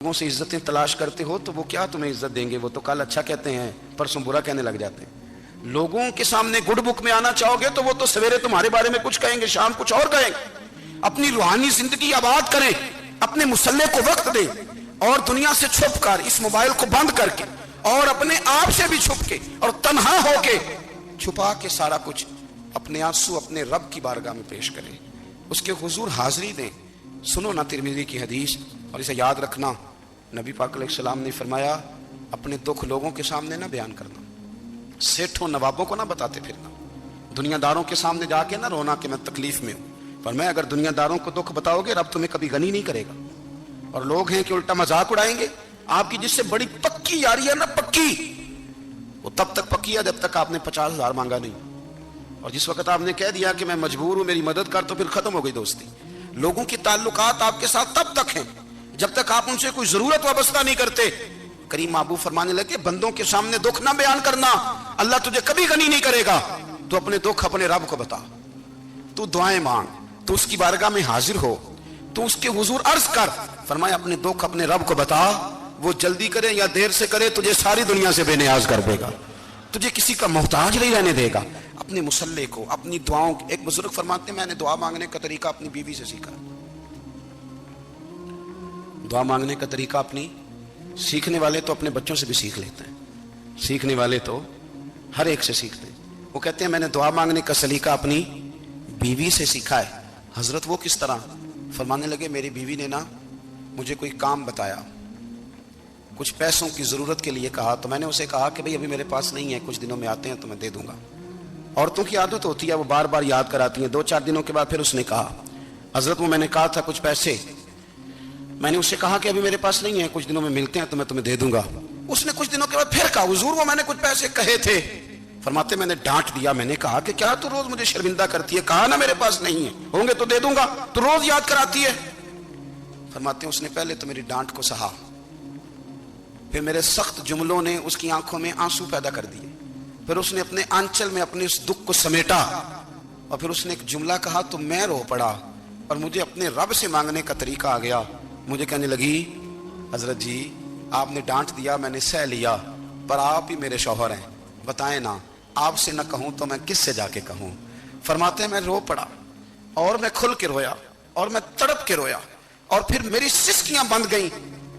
لوگوں سے عزتیں تلاش کرتے ہو تو وہ کیا تمہیں عزت دیں گے؟ وہ تو کل اچھا کہتے ہیں پرسوں برا کہنے لگ جاتے ہیں۔ لوگوں کے سامنے گڈ بک میں آنا چاہو گے تو وہ تو سویرے تمہارے بارے میں کچھ کہیں گے، شام کچھ اور کہیں گے۔ اپنی روحانی زندگی آباد کریں، اپنے مصلے کو وقت دیں، اور دنیا سے چھپ کر اس موبائل کو بند کر کے اور اپنے آپ سے بھی چھپ کے اور تنہا ہو کے چھپا کے سارا کچھ اپنے آنسو اپنے رب کی بارگاہ میں پیش کریں، اس کے حضور حاضری دیں۔ سنو نا ترمذی کی حدیث، اور اسے یاد رکھنا، نبی پاک علیہ السلام نے فرمایا اپنے دکھ لوگوں کے سامنے نہ بیان کرنا، سیٹھوں نوابوں کو نہ بتاتے پھرنا، دنیا داروں کے سامنے جا کے نہ رونا کہ میں تکلیف میں ہوں۔ پر میں اگر دنیا داروں کو دکھ بتاؤ گے رب تمہیں کبھی غنی نہیں کرے گا، اور لوگ ہیں کہ الٹا مذاق اڑائیں گے۔ آپ کی جس سے بڑی پکی یاری ہے نا، پکی، وہ تب تک پکی ہے جب تک آپ نے 50,000 مانگا نہیں، اور جس وقت آپ نے کہہ دیا کہ میں مجبور ہوں میری مدد کر، تو پھر ختم ہو گئی دوستی۔ لوگوں کی تعلقات آپ کے ساتھ تب تک ہیں جب تک آپ ان سے کوئی ضرورت وابستہ نہیں کرتے۔ کریم محبوب فرمانے لگے بندوں کے سامنے دکھ نہ بیان کرنا، اللہ تجھے کبھی غنی نہیں کرے گا۔ تو اپنے دکھ اپنے رب کو بتا، تو دعائیں مانگ، تو اس کی بارگاہ میں حاضر ہو، تو اس کے حضور عرض کر۔ فرمایا اپنے دکھ اپنے رب کو بتا، وہ جلدی کرے یا دیر سے کرے تجھے ساری دنیا سے بے نیاز کر دے گا، تجھے کسی کا محتاج نہیں رہنے دے گا۔ اپنے مصلے کو، اپنی دعاؤں، ایک بزرگ فرماتے ہیں میں نے دعا مانگنے کا طریقہ اپنی بیوی سے سیکھا۔ دعا مانگنے کا طریقہ اپنی، سیکھنے والے تو اپنے بچوں سے بھی سیکھ لیتے ہیں، سیکھنے والے تو ہر ایک سے سیکھتے ہیں۔ وہ کہتے ہیں میں نے دعا مانگنے کا سلیقہ اپنی بیوی سے سیکھا ہے۔ حضرت وہ کس طرح؟ فرمانے لگے میری بیوی نے نا مجھے کوئی کام بتایا، کچھ پیسوں کی ضرورت کے لیے کہا، تو میں نے اسے کہا کہ بھئی ابھی میرے پاس نہیں ہے، کچھ دنوں میں آتے ہیں تو میں دے دوں گا۔ عورتوں کی عادت ہوتی ہے وہ بار بار یاد کراتی ہیں، 2-4 دنوں کے بعد پھر اس نے کہا حضرت وہ میں نے کہا تھا کچھ پیسے، میں نے اسے کہا کہ ابھی میرے پاس نہیں ہے، کچھ دنوں میں ملتے ہیں تو میں تمہیں دے دوں گا۔ اس نے کچھ دنوں کے بعد پھر کہا حضور وہ میں نے کچھ پیسے کہے تھے۔ فرماتے میں نے ڈانٹ دیا، میں نے کہا کہ کیا تو روز مجھے شرمندہ کرتی ہے، کہا نا میرے پاس نہیں ہے، ہوں گے تو دے دوں گا، تو روز یاد کراتی ہے۔ فرماتے ہیں اس نے پہلے تو میری ڈانٹ کو سہا، پھر میرے سخت جملوں نے اس کی آنکھوں میں آنسو پیدا کر دیے، پھر اس نے اپنے آنچل میں اپنے اس دکھ کو سمیٹا، اور پھر اس نے ایک جملہ کہا تو میں رو پڑا، اور مجھے اپنے رب سے مانگنے کا طریقہ آ گیا۔ مجھے کہنے لگی حضرت جی آپ نے ڈانٹ دیا میں نے سہ لیا، پر آپ ہی میرے شوہر ہیں، بتائیں نا آپ سے نہ کہوں تو میں کس سے جا کے کہوں۔ فرماتے ہیں میں رو پڑا، اور میں کھل کے رویا، اور میں تڑپ کے رویا، اور پھر میری سسکیاں بند گئیں۔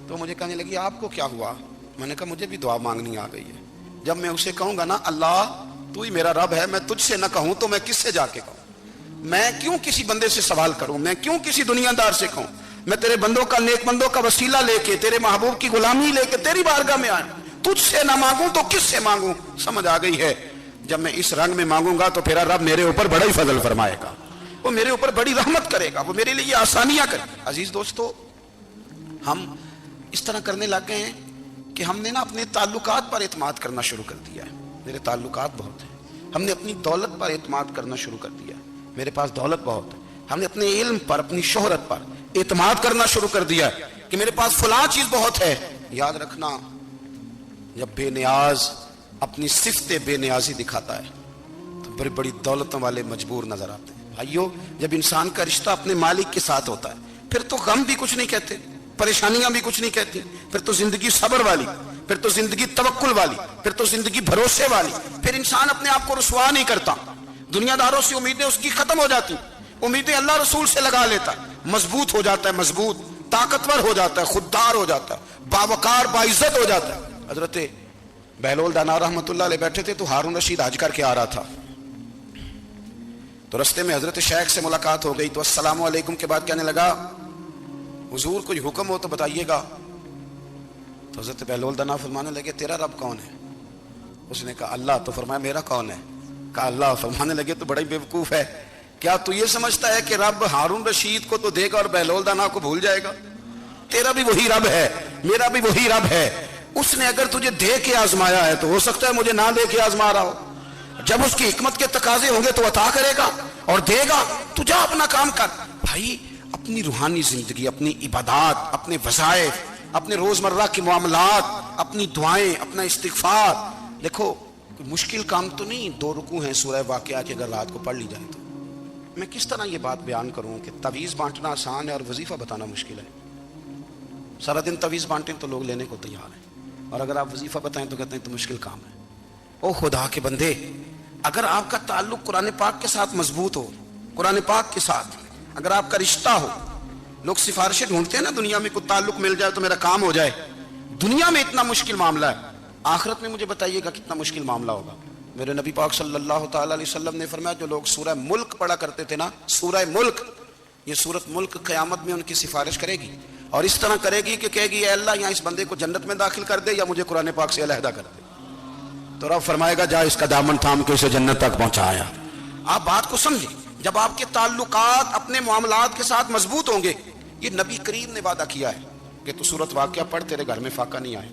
تو مجھے کہنے لگی آپ کو کیا ہوا؟ میں نے کہا مجھے بھی دعا مانگنی آ گئی ہے، جب میں اسے کہوں گا نا اللہ تو ہی میرا رب ہے، میں تجھ سے نہ کہوں تو میں کس سے جا کے کہوں؟ میں کیوں کسی بندے سے سوال کروں؟ میں کیوں کسی دنیا دار سے کہوں؟ میں تیرے بندوں کا، نیک بندوں کا وسیلہ لے کے، تیرے محبوب کی غلامی لے کے تیری بارگاہ میں آئیں، تجھ سے نہ مانگوں تو کس سے مانگوں؟ سمجھ آ گئی ہے جب میں اس رنگ میں مانگوں گا تو پھر رب میرے اوپر بڑا ہی فضل فرمائے گا، وہ میرے اوپر بڑی رحمت کرے گا، وہ میرے لیے آسانیاں کرے گا۔ عزیز دوستو ہم اس طرح کرنے لگ گئے ہیں کہ ہم نے نا اپنے تعلقات پر اعتماد کرنا شروع کر دیا ہے۔ میرے تعلقات بہت ہیں، ہم نے اپنی دولت پر اعتماد کرنا شروع کر دیا ہے، میرے پاس دولت بہت ہے، ہم نے اپنے علم پر، اپنی شہرت پر اعتماد کرنا شروع کر دیا ہے کہ میرے پاس فلاں چیز بہت ہے۔ یاد رکھنا جب بے نیاز اپنی صفت بے نیازی دکھاتا ہے تو بڑی بڑی دولتوں والے مجبور نظر آتے ہیں۔ بھائیو جب انسان کا رشتہ اپنے مالک کے ساتھ ہوتا ہے پھر تو غم بھی کچھ نہیں کہتے، پریشانیاں بھی کچھ نہیں کہتی، پھر تو زندگی صبر والی، پھر تو زندگی توکل والی، پھر تو زندگی بھروسے والی، پھر انسان اپنے آپ کو رسوا نہیں کرتا، دنیا داروں سے امیدیں اس کی ختم ہو جاتی، امیدیں اللہ رسول سے لگا لیتا ہے، مضبوط ہو جاتا ہے، مضبوط، طاقتور ہو جاتا ہے، خوددار ہو جاتا ہے، باوقار باعزت ہو جاتا ہے۔ حضرت بہلول دانا رحمۃ اللہ علیہ بیٹھے تھے تو ہارون رشید حج کر کے آ رہا تھا، تو رستے میں حضرت شیخ سے ملاقات ہو گئی، تو السلام علیکم کے بعد کہنے لگا حضور کوئی حکم ہو تو بتائیے گا۔ تو حضرت بہلول دانا فرمانے لگے تیرا رب کون ہے؟ اس نے کہا اللہ۔ تو فرمایا میرا کون ہے؟ کہا اللہ۔ فرمانے لگے تو بڑا ہی بیوقوف ہے، کیا تو یہ سمجھتا ہے کہ رب ہارون رشید کو تو دے گا اور بہلول دانا کو بھول جائے گا؟ تیرا بھی وہی رب ہے، میرا بھی وہی رب ہے، اس نے اگر تجھے دے کے آزمایا ہے تو ہو سکتا ہے مجھے نہ دے کے آزما رہا ہو، جب اس کی حکمت کے تقاضے ہوں گے تو عطا کرے گا اور دے گا، تو جا اپنا کام کر۔ بھائی اپنی روحانی زندگی، اپنی عبادات، اپنے وظائف، اپنے روزمرہ کے معاملات، اپنی دعائیں، اپنا استغفار، دیکھو کوئی مشکل کام تو نہیں، 2 رکوع ہیں سورہ واقعہ کی اگر رات کو پڑھ لی جائے تو۔ میں کس طرح یہ بات بیان کروں کہ تعویذ بانٹنا آسان ہے اور وظیفہ بتانا مشکل ہے؟ سارا دن تویز بانٹیں تو لوگ لینے کو تیار ہیں، اور اگر آپ وظیفہ بتائیں تو کہتے ہیں تو مشکل کام ہے۔ او خدا کے بندے، اگر آپ کا تعلق قرآن پاک کے ساتھ مضبوط ہو، قرآن پاک کے ساتھ اگر آپ کا رشتہ ہو، لوگ سفارشیں ڈھونڈتے ہیں نا دنیا میں، کوئی تعلق مل جائے تو میرا کام ہو جائے، دنیا میں اتنا مشکل معاملہ ہے، آخرت میں مجھے بتائیے گا کتنا مشکل معاملہ ہوگا۔ میرے نبی پاک صلی اللہ تعالی علیہ وسلم نے فرمایا جو لوگ سورہ ملک پڑھا کرتے تھے نا، سورہ ملک، یہ سورت ملک قیامت میں ان کی سفارش کرے گی، اور اس طرح کرے گی کہ کہے گی اے اللہ یہاں اس بندے کو جنت میں داخل کر دے یا مجھے قرآن پاک سے علیحدہ کر دے، تو رب فرمائے گا جا اس کا دامن تھام کے اسے جنت تک پہنچایا۔ آپ بات کو سمجھیں، جب آپ کے تعلقات اپنے معاملات کے ساتھ مضبوط ہوں گے، یہ نبی کریم نے وعدہ کیا ہے کہ تو سورت واقعہ پڑھ تیرے گھر میں فاقہ نہیں آئے۔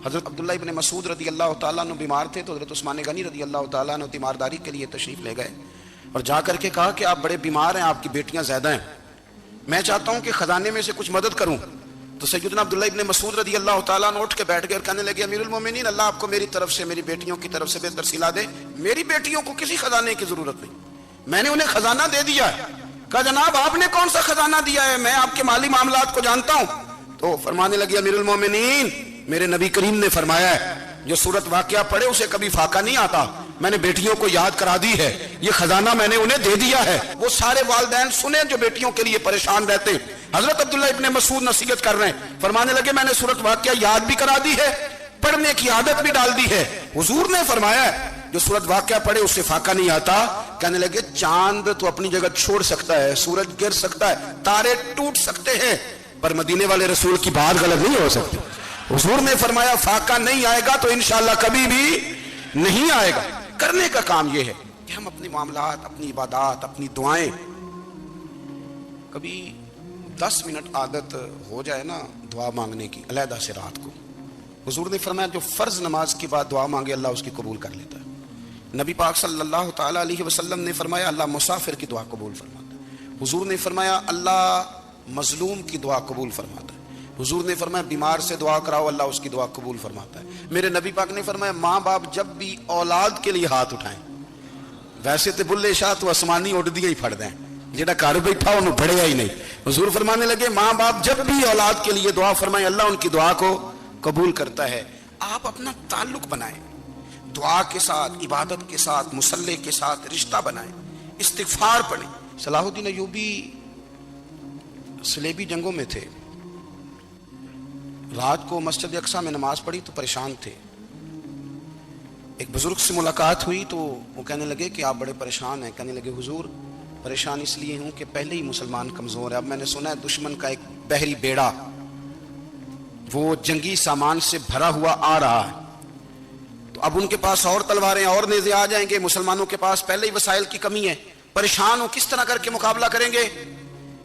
حضرت عبداللہ ابن مسعود رضی اللہ تعالیٰ عنہ بیمار تھے تو حضرت عثمان غنی رضی اللہ تعالیٰ عنہ تیمارداری کے لیے تشریف لے گئے اور جا کر کے کہا کہ آپ بڑے بیمار ہیں، آپ کی بیٹیاں زیادہ ہیں، میں چاہتا ہوں کہ خزانے میں سے کچھ مدد کروں۔ تو سیدنا عبداللہ ابن مسعود رضی اللہ تعالیٰ عنہ اٹھ کے بیٹھ گئے اور کہنے لگے امیر المومنین، اللہ آپ کو میری طرف سے، میری بیٹیوں کی طرف سے بہتر صلہ دے، میری بیٹیوں کو کسی خزانے کی ضرورت نہیں، میں نے انہیں خزانہ دے دیا ہے۔ کہا جناب آپ نے کون سا خزانہ دیا ہے، میں آپ کے مالی معاملات کو جانتا ہوں۔ تو فرمانے لگے امیر المومنین، میرے نبی کریم نے فرمایا ہے جو سورت واقعہ پڑھے اسے کبھی فاقہ نہیں آتا، میں نے بیٹیوں کو یاد کرا دی ہے، یہ خزانہ میں نے انہیں دے دیا ہے۔ وہ سارے والدین سنیں جو بیٹیوں کے لیے پریشان رہتے ہیں، حضرت عبداللہ ابن مسعود نصیحت کر رہے ہیں، فرمانے لگے میں نے سورت واقعہ یاد بھی کرا دی ہے، پڑھنے کی عادت بھی ڈال دی ہے۔ حضور نے فرمایا ہے جو سورت واقعہ پڑھے اس سے فاقہ نہیں آتا۔ کہنے لگے چاند تو اپنی جگہ چھوڑ سکتا ہے، سورج گر سکتا ہے، تارے ٹوٹ سکتے ہیں، پر مدینے والے رسول کی بات غلط نہیں ہو سکتی۔ حضور نے فرمایا فاقہ نہیں آئے گا تو انشاءاللہ کبھی بھی نہیں آئے گا۔ کرنے کا کام یہ ہے کہ ہم اپنے معاملات، اپنی عبادات، اپنی دعائیں، کبھی 10 منٹ عادت ہو جائے نا دعا مانگنے کی علیحدہ سے رات کو۔ حضور نے فرمایا جو فرض نماز کے بعد دعا مانگے اللہ اس کی قبول کر لیتا ہے۔ نبی پاک صلی اللہ تعالی علیہ وسلم نے فرمایا اللہ مسافر کی دعا قبول فرماتا ہے۔ حضور نے فرمایا اللہ مظلوم کی دعا قبول فرماتا ہے۔ حضور نے فرمایا بیمار سے دعا کراؤ اللہ اس کی دعا قبول فرماتا ہے۔ میرے نبی پاک نے فرمایا ماں باپ جب بھی اولاد کے لیے ہاتھ اٹھائیں، ویسے تو بلے شاہ تو آسمانی اڑدیاں ہی پھڑ دیں، جہاں گھر بیٹھا انہوں بڑھیا ہی نہیں۔ حضور فرمانے لگے ماں باپ جب بھی اولاد کے لیے دعا فرمائیں اللہ ان کی دعا کو قبول کرتا ہے۔ آپ اپنا تعلق بنائیں، دعا کے ساتھ، عبادت کے ساتھ، مصلی کے ساتھ رشتہ بنائیں، استغفار پڑھیں۔ صلاح الدین ایوبی صلیبی جنگوں میں تھے، رات کو مسجد اقصی میں نماز پڑھی تو پریشان تھے۔ ایک بزرگ سے ملاقات ہوئی تو وہ کہنے لگے کہ آپ بڑے پریشان ہیں۔ کہنے لگے حضور پریشان اس لیے ہوں کہ پہلے ہی مسلمان کمزور ہے، اب میں نے سنا ہے دشمن کا ایک بحری بیڑا وہ جنگی سامان سے بھرا ہوا آ رہا ہے، تو اب ان کے پاس اور تلواریں اور نیزے آ جائیں گے، مسلمانوں کے پاس پہلے ہی وسائل کی کمی ہے، پریشان ہو کس طرح کر کے مقابلہ کریں گے۔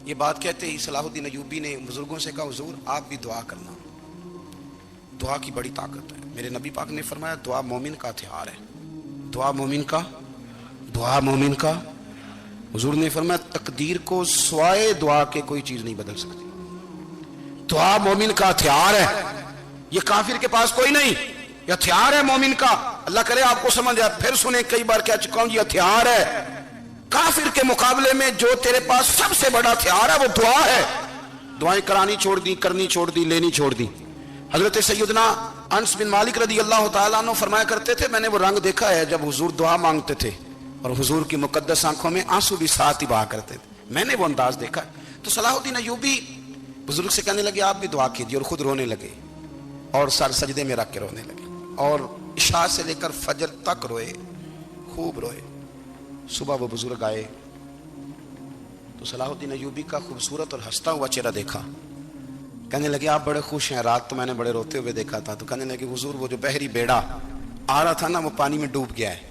یہ بات کہتے ہی صلاح الدین ایوبی نے بزرگوں سے کہا حضور آپ بھی دعا کرنا، دعا کی بڑی طاقت ہے۔ میرے نبی پاک نے فرمایا دعا مومن کا ہتھیار ہے، دعا مومن کا۔ حضور نے فرمایا تقدیر کو سوائے دعا کے کوئی چیز نہیں بدل سکتی، دعا مومن کا ہتھیار ہے، یہ کافر کے پاس کوئی نہیں، یہ ہتھیار ہے مومن کا۔ اللہ کرے آپ کو سمجھ آئے، پھر سنیں کئی بار کہہ چکا ہوں یہ ہتھیار ہے، کافر کے مقابلے میں جو تیرے پاس سب سے بڑا ہتھیار ہے وہ دعا ہے۔ دعائیں کرانی چھوڑ دی، کرنی چھوڑ دی، لینی چھوڑ دی۔ حضرت سیدنا انس بن مالک رضی اللہ تعالیٰ عنہ فرمایا کرتے تھے میں نے وہ رنگ دیکھا ہے جب حضور دعا مانگتے تھے اور حضور کی مقدس آنکھوں میں آنسو بھی ساتھ ہی بہا کرتے تھے، میں نے وہ انداز دیکھا ہے۔ تو صلاح الدین ایوبی بزرگ سے کہنے لگے آپ بھی دعا کیجیے، اور خود رونے لگے اور سر سجدے میں رکھ کے رونے لگے، اور عشاء سے لے کر فجر تک روئے، خوب روئے۔ صبح وہ بزرگ آئے تو صلاح الدین ایوبی کا خوبصورت اور ہنستا ہوا چہرہ دیکھا، کہنے لگے آپ بڑے خوش ہیں، رات تو میں نے بڑے روتے ہوئے دیکھا تھا۔ تو کہنے لگے حضور وہ جو بحری بیڑا آ رہا تھا نا وہ پانی میں ڈوب گیا ہے،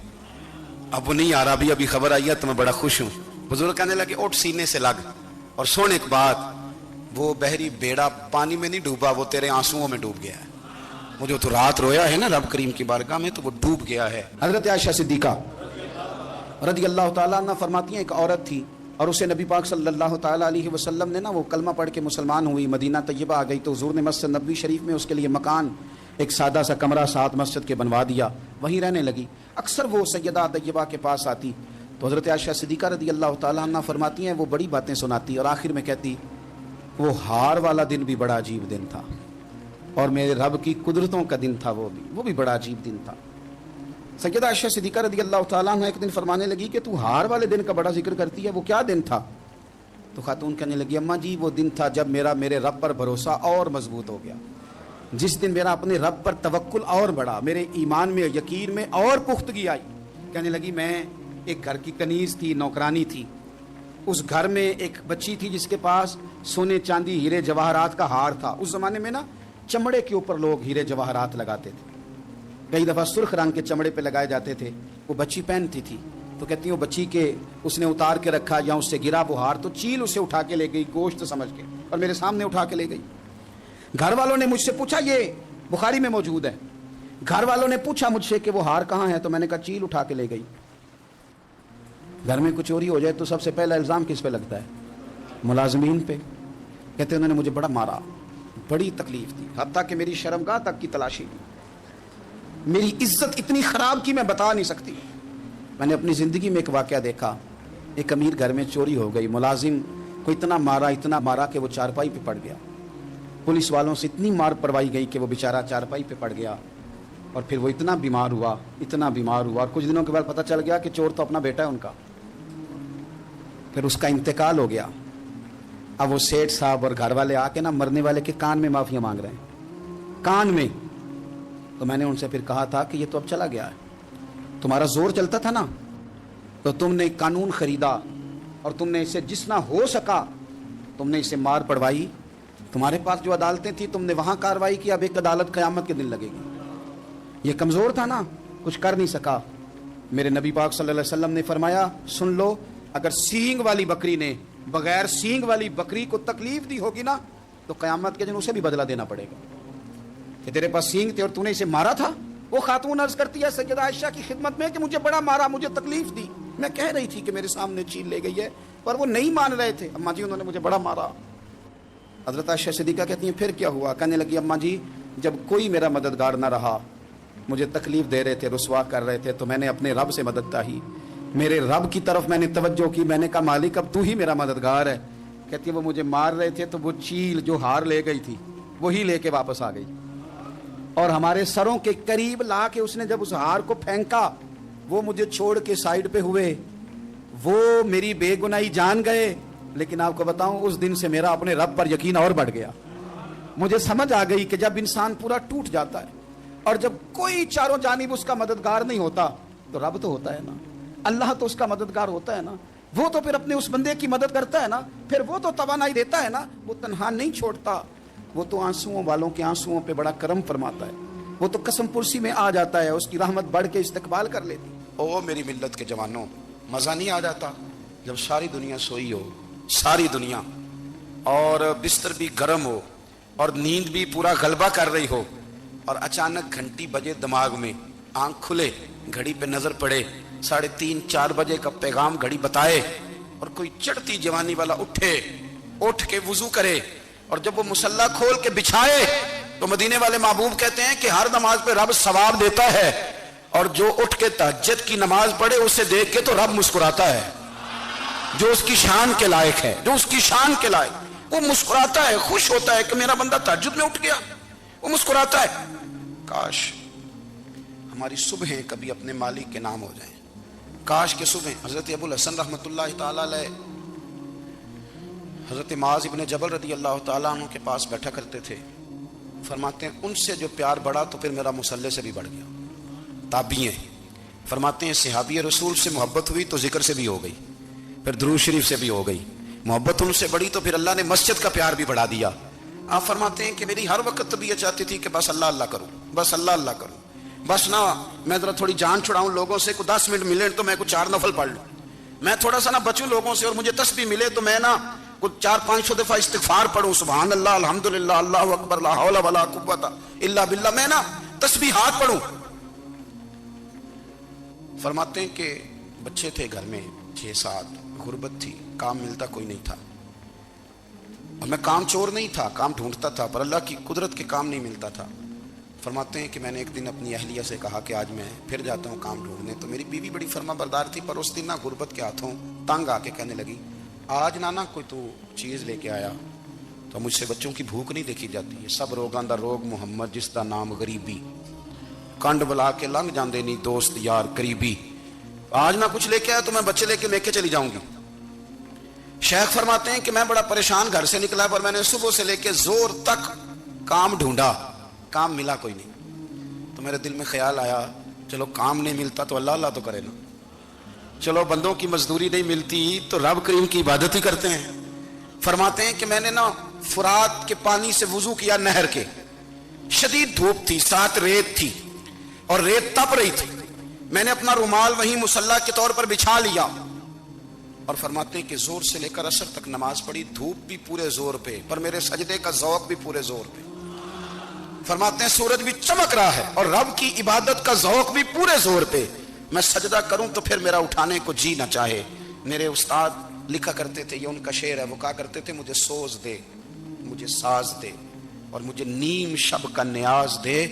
اب وہ نہیں آ رہا، ابھی خبر آئی ہے تو میں بڑا خوش ہوں۔ بزرگ کہنے لگے اٹھ سینے سے لگ، اور سن ایک بات، وہ بحری بیڑا پانی میں نہیں ڈوبا، وہ تیرے آنسوؤں میں ڈوب گیا ہے، وہ جو تو رات رویا ہے نا رب کریم کی بارگاہ میں تو وہ ڈوب گیا ہے۔ حضرت عائشہ صدیقہ رضی اللہ تعالیٰ عنہ فرماتی ہیں ایک عورت تھی اور اسے نبی پاک صلی اللہ تعالیٰ علیہ وسلم نے نا وہ کلمہ پڑھ کے مسلمان ہوئی، مدینہ طیبہ آ گئی تو حضور نے مسجد نبوی شریف میں اس کے لیے مکان، ایک سادہ سا کمرہ ساتھ مسجد کے بنوا دیا، وہیں رہنے لگی۔ اکثر وہ سیدہ طیبہ کے پاس آتی تو حضرت عائشہ صدیقہ رضی اللہ تعالیٰ عنہ فرماتی ہیں وہ بڑی باتیں سناتی اور آخر میں کہتی وہ ہار والا دن بھی بڑا عجیب دن تھا، اور میرے رب کی قدرتوں کا دن تھا، وہ بھی بڑا عجیب دن تھا۔ سیدہ عائشہ صدیقہ رضی اللہ تعالیٰ عنہ ایک دن فرمانے لگی کہ تو ہار والے دن کا بڑا ذکر کرتی ہے، وہ کیا دن تھا؟ تو خاتون کہنے لگی اماں جی وہ دن تھا جب میرے رب پر بھروسہ اور مضبوط ہو گیا، جس دن میرا اپنے رب پر توکل اور بڑھا، میرے ایمان میں یقین میں اور پختگی آئی۔ کہنے لگی میں ایک گھر کی کنیز تھی، نوکرانی تھی، اس گھر میں ایک بچی تھی جس کے پاس سونے چاندی ہیرے جواہرات کا ہار تھا۔ اس زمانے میں نا چمڑے کے اوپر لوگ ہیرے جواہرات لگاتے تھے، کئی دفعہ سرخ رنگ کے چمڑے پہ لگائے جاتے تھے، وہ بچی پہنتی تھی، تو کہتی ہیں وہ بچی کے اس نے اتار کے رکھا یا اس سے گرا وہ ہار، تو چیل اسے اٹھا کے لے گئی گوشت سمجھ کے، اور میرے سامنے اٹھا کے لے گئی۔ گھر والوں نے مجھ سے پوچھا، یہ بخاری میں موجود ہے، گھر والوں نے پوچھا مجھ سے کہ وہ ہار کہاں ہے، تو میں نے کہا چیل اٹھا کے لے گئی۔ گھر میں کچھ چوری ہو جائے تو سب سے پہلا الزام کس پہ لگتا ہے؟ ملازمین پہ۔ کہتے انہوں نے مجھے بڑا مارا، بڑی تکلیف تھی، حتیٰ کہ میری شرمگاہ تک کی تلاشی لی، میری عزت اتنی خراب کی میں بتا نہیں سکتی۔ میں نے اپنی زندگی میں ایک واقعہ دیکھا، ایک امیر گھر میں چوری ہو گئی، ملازم کو اتنا مارا کہ وہ چارپائی پہ پڑ گیا، پولیس والوں سے اتنی مار پروائی گئی کہ وہ بیچارہ چارپائی پہ پڑ گیا، اور پھر وہ اتنا بیمار ہوا اور کچھ دنوں کے بعد پتہ چل گیا کہ چور تو اپنا بیٹا ہے ان کا، پھر اس کا انتقال ہو گیا۔ اب وہ سیٹھ صاحب اور گھر والے آ کے نا مرنے والے کے کان میں معافیاں مانگ رہے ہیں، کان میں۔ تو میں نے ان سے پھر کہا تھا کہ یہ تو اب چلا گیا ہے، تمہارا زور چلتا تھا نا، تو تم نے قانون خریدا اور تم نے اسے جس نہ ہو سکا تم نے اسے مار پڑوائی، تمہارے پاس جو عدالتیں تھیں تم نے وہاں کارروائی کی، اب ایک عدالت قیامت کے دن لگے گی۔ یہ کمزور تھا نا، کچھ کر نہیں سکا۔ میرے نبی پاک صلی اللہ علیہ وسلم نے فرمایا سن لو، اگر سینگ والی بکری نے بغیر سینگ والی بکری کو تکلیف دی ہوگی نا تو قیامت کے دن اسے بھی بدلہ دینا پڑے گا، کہ تیرے پاس سینگ تھے اور تو نے اسے مارا تھا۔ وہ خاتون عرض کرتی ہے سیدہ عائشہ کی خدمت میں کہ مجھے بڑا مارا، مجھے تکلیف دی، میں کہہ رہی تھی کہ میرے سامنے چیل لے گئی ہے پر وہ نہیں مان رہے تھے، اماں جی انہوں نے مجھے بڑا مارا۔ حضرت عائشہ صدیقہ کہتی ہیں پھر کیا ہوا؟ کہنے لگی اماں جی جب کوئی میرا مددگار نہ رہا، مجھے تکلیف دے رہے تھے، رسوا کر رہے تھے، تو میں نے اپنے رب سے مدد چاہی، میرے رب کی طرف میں نے توجہ کی، میں نے کہا مالک اب تو ہی میرا مددگار ہے۔ کہتی ہے وہ مجھے مار رہے تھے تو وہ چیل جو ہار لے گئی تھی وہی لے کے واپس آ گئی، اور ہمارے سروں کے قریب لا کے اس نے جب اس ہار کو پھینکا، وہ مجھے چھوڑ کے سائیڈ پہ ہوئے، وہ میری بے گناہی جان گئے، لیکن آپ کو بتاؤں اس دن سے میرا اپنے رب پر یقین اور بڑھ گیا۔ مجھے سمجھ آ گئی کہ جب انسان پورا ٹوٹ جاتا ہے اور جب کوئی چاروں جانب اس کا مددگار نہیں ہوتا تو رب تو ہوتا ہے نا، اللہ تو اس کا مددگار ہوتا ہے نا، وہ تو پھر اپنے اس بندے کی مدد کرتا ہے نا، پھر وہ تو توانائی دیتا ہے نا، وہ تنہا نہیں چھوڑتا، وہ تو آنسوؤں والوں کے آنسوؤں پہ بڑا کرم فرماتا ہے، وہ تو قسم پرسی میں آ جاتا ہے، اس کی رحمت بڑھ کے استقبال کر لیتی۔ او میری ملت کے جوانوں، مزہ نہیں آ جاتا جب ساری دنیا سوئی ہو، ساری دنیا، اور بستر بھی گرم ہو اور نیند بھی پورا غلبہ کر رہی ہو، اور اچانک گھنٹی بجے دماغ میں، آنکھ کھلے، گھڑی پہ نظر پڑے، 3:30 4 بجے کا پیغام گھڑی بتائے، اور کوئی چڑھتی جوانی والا اٹھ کے وضو کرے، اور جب وہ مصلی کھول کے بچھائے تو مدینے والے محبوب کہتے ہیں کہ ہر نماز پہ رب ثواب دیتا ہے، اور جو اٹھ کے تہجد کی نماز پڑھے اسے دیکھ کے تو رب مسکراتا ہے، جو اس کی شان کے لائق ہے، جو اس کی شان کے لائق، وہ مسکراتا ہے، خوش ہوتا ہے کہ میرا بندہ تہجد میں اٹھ گیا، وہ مسکراتا ہے۔ کاش ہماری صبحیں کبھی اپنے مالک کے نام ہو جائیں، کاش کے صبح۔ حضرت ابو الحسن رحمۃ اللہ تعالی علیہ حضرت معاذ ابن جبل رضی اللہ تعالیٰ عنہ کے پاس بیٹھا کرتے تھے، فرماتے ہیں ان سے جو پیار بڑھا تو پھر میرا مصلی سے بھی بڑھ گیا۔ تابعی ہیں، فرماتے ہیں صحابی رسول سے محبت ہوئی تو ذکر سے بھی ہو گئی، پھر درود شریف سے بھی ہو گئی، محبت ان سے بڑھی تو پھر اللہ نے مسجد کا پیار بھی بڑھا دیا۔ آپ فرماتے ہیں کہ میری ہر وقت طبیعت چاہتی تھی کہ بس اللہ اللہ کروں، بس اللہ اللہ کروں، بس نہ میں ذرا تھوڑی جان چھڑاؤں لوگوں سے، کوئی 10 منٹ ملے تو میں کچھ 4 نفل پڑھ لوں، میں تھوڑا سا نہ بچوں لوگوں سے، اور مجھے تسبیح ملے تو میں نہ کچھ 400-500 دفعہ استغفار پڑھوں، سبحان اللہ، الحمدللہ، اللہ اکبر، لا حول ولا قوت الا باللہ، میں نہ تسبیحات پڑھوں۔ فرماتے ہیں کہ بچے تھے گھر میں 6-7، غربت تھی، کام ملتا کوئی نہیں تھا، اور میں کام چور نہیں تھا، کام ڈھونڈتا تھا، پر اللہ کی قدرت کے کام نہیں ملتا تھا۔ فرماتے ہیں کہ میں نے ایک دن اپنی اہلیہ سے کہا کہ آج میں پھر جاتا ہوں کام ڈھونڈنے، تو میری بیوی بڑی فرما بردار تھی، پر اس دن نہ غربت کے ہاتھوں تنگ آ کے کہنے لگی آج نانا کوئی تو چیز لے کے آیا، تو مجھ سے بچوں کی بھوک نہیں دیکھی جاتی ہے. سب روگاں دا روگ محمد جس دا نام غریبی. کنڈ بلا کے لنگ جاندے نہیں دوست یار قریبی. آج میں کچھ لے کے آیا تو میں بچے لے کے میکے چلی جاؤں گی. شیخ فرماتے ہیں کہ میں بڑا پریشان گھر سے نکلا پر میں نے صبح سے لے کے زور تک کام ڈھونڈا, کام ملا کوئی نہیں. تو میرے دل میں خیال آیا چلو کام نہیں ملتا تو اللہ اللہ تو کرے نا, چلو بندوں کی مزدوری نہیں ملتی تو رب کریم کی عبادت ہی کرتے ہیں. فرماتے ہیں کہ میں نے نا فرات کے پانی سے وضو کیا نہر کے. شدید دھوپ تھی, ساتھ ریت تھی اور ریت تپ رہی تھی. میں نے اپنا رومال وہیں مصلی کے طور پر بچھا لیا اور فرماتے ہیں کہ زور سے لے کر عصر تک نماز پڑھی. دھوپ بھی پورے زور پہ پر میرے سجدے کا ذوق بھی پورے زور پہ. فرماتے ہیں سورج بھی چمک رہا ہے اور رب کی عبادت کا ذوق بھی پورے زور پہ. میں سجدہ کروں تو پھر میرا اٹھانے کو جی نہ چاہے. میرے استاد لکھا کرتے تھے, یہ ان کا شعر ہے, وہ کہا کرتے تھے مجھے سوز دے, مجھے ساز دے اور مجھے نیم شب کا نیاز دے.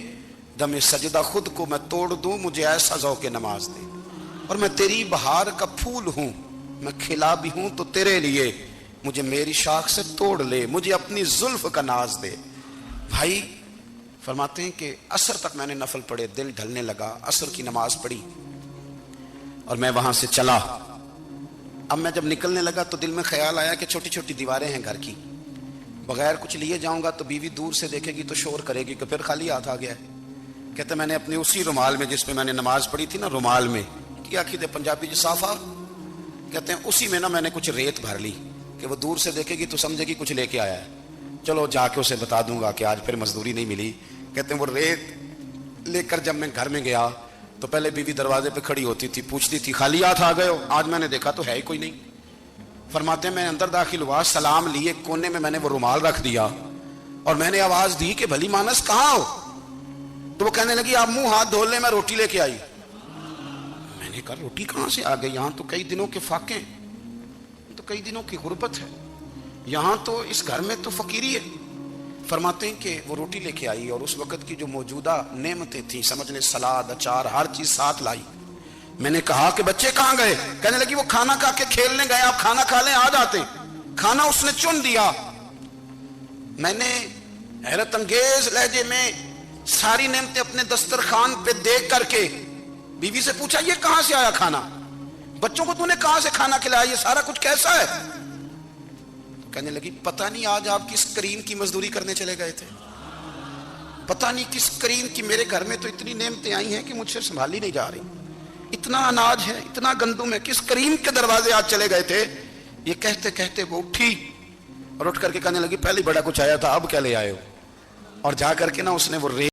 دم سجدہ خود کو میں توڑ دوں, مجھے ایسا ذوق نماز دے. اور میں تیری بہار کا پھول ہوں, میں کھلا بھی ہوں تو تیرے لیے, مجھے میری شاخ سے توڑ لے, مجھے اپنی زلف کا ناز دے. بھائی فرماتے ہیں کہ عصر تک میں نے نفل پڑھے, دل ڈھلنے لگا, عصر کی نماز پڑھی اور میں وہاں سے چلا. اب میں جب نکلنے لگا تو دل میں خیال آیا کہ چھوٹی چھوٹی دیواریں ہیں گھر کی, بغیر کچھ لیے جاؤں گا تو بیوی دور سے دیکھے گی تو شور کرے گی کہ پھر خالی ہاتھ آ گیا ہے. کہتے میں نے اپنے اسی رومال میں جس پہ میں نے نماز پڑھی تھی نا, رومال میں کیا کہتے پنجابی جو صافہ کہتے ہیں, اسی میں نا میں نے کچھ ریت بھر لی کہ وہ دور سے دیکھے گی تو سمجھے گی کچھ لے کے آیا ہے. چلو جا کے اسے بتا دوں گا کہ آج پھر مزدوری نہیں ملی. کہتے ہیں وہ ریت لے کر جب میں گھر میں گیا تو پہلے بیوی دروازے پہ کھڑی ہوتی تھی, پوچھتی تھی خالی ہاتھ آ گئے ہو؟ آج میں نے دیکھا تو ہے ہی کوئی نہیں. فرماتے ہیں میں اندر داخل ہوا, سلام لیے, کونے میں نے وہ رومال رکھ دیا اور میں نے آواز دی کہ بھلی مانس کہاں ہو؟ تو وہ کہنے لگی آپ منہ ہاتھ دھو لیں, میں روٹی لے کے آئی. میں نے کہا روٹی کہاں سے آ گئی؟ یہاں تو کئی دنوں کے فاقے, تو کئی دنوں کی غربت ہے, یہاں تو اس گھر میں تو فقیری ہے. فرماتے ہیں کہ وہ روٹی لے کے آئی اور اس وقت کی جو موجودہ نعمتیں تھیں, سمجھ لیں سلاد, اچار, ہر چیز ساتھ لائی. میں نے کہا کہ بچے کہاں گئے؟ کہنے لگی وہ کھانا کھا کے کھیلنے گئے, آپ کھانا کھا لیں آ جاتے. کھانا اس نے چن دیا. میں نے حیرت انگیز لہجے میں ساری نعمتیں اپنے دسترخوان پہ دیکھ کر کے بیوی سے پوچھا یہ کہاں سے آیا کھانا؟ بچوں کو تو نے کہاں سے کھانا کھلایا؟ یہ سارا کچھ کیسا ہے؟ کہنے لگی پتہ نہیں آج آپ کس کریم کی مزدوری کرنے چلے گئے تھے, پتہ نہیں کس کریم کی. میرے گھر میں تو اتنی نعمتیں آئی ہیں کہ مجھ سے سنبھالی نہیں جا رہی. اتنا اناج ہے, اتنا گندم ہے, کس کریم کے دروازے آج چلے گئے تھے؟ یہ کہتے کہتے وہ اٹھی اور اٹھ کر کے کہنے لگی پہلے بڑا کچھ آیا تھا, اب کیا لے آئے ہو؟ اور جا کر کے نا اس نے وہ